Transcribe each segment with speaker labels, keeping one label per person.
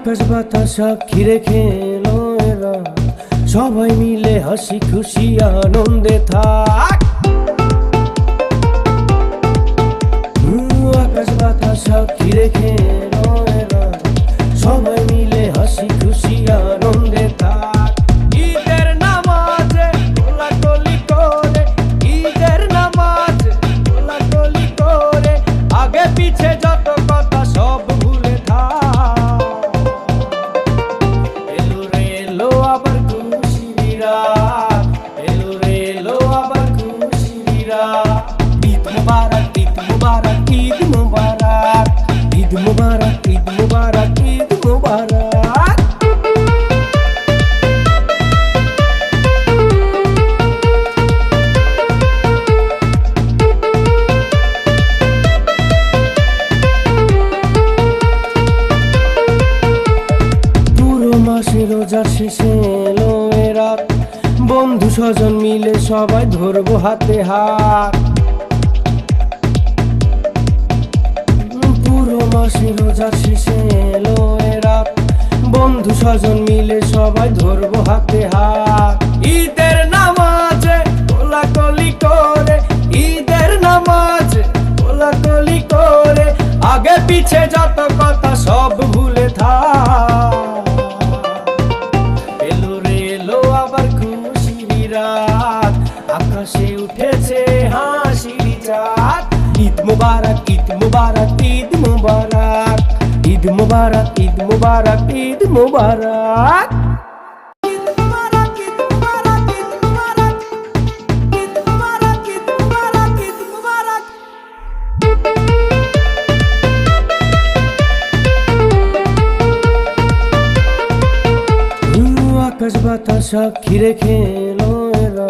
Speaker 1: আকাশ বাতাস সাক্ষী রেখে এলো এরা, সবাই মিলে হাসি খুশি আনন্দে থাক। আকাশ বাতাস সাক্ষী রেখে এলো এরা, সবাই মিলে হাসি খুশি আনন্দে থাক। ঈদের নামাজে কোলাকুলি করে, ঈদের নামাজে কোলাকুলি করে, আগে পিছে যত কথা সব ভুলে থাক। এলো রে এলো আবার খুশির রাত, এলো রে এলো আবার খুশির রাত। ঈদ মুবারক, ঈদ মুবারক, ঈদ মুবারক, ঈদ মুবারক, ঈদ মুবারক, ঈদ মুবারক। পুরো মাসে রোজার শেষে এলো এ রাত, বন্ধু স্বজন মিলে সবাই ধরবো হাতে হাত। পুরো মাসে রোজার শেষে এলো এ রাত, বন্ধু স্বজন মিলে সবাই ধরবো হাতে হাত। ঈদের নামাজে কোলাকুলি করে, ঈদের নামাজে কোলাকুলি করে, আগে পিছে যত কথা সব ভুলে থাক। এলো রে এলো আবার খুশির রাত, আকাশে উঠেছে হাসির চাঁদ। ঈদ মুবারক, ঈদ মুবারক, ঈদ মুবারক, ঈদ মুবারক, ঈদ মুবারক, ঈদ মুবারক। আকাশ বাতাস সাক্ষী রেখে এলো এরা,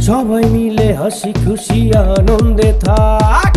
Speaker 1: সবাই মিলে হাসি খুশি আনন্দে থাক।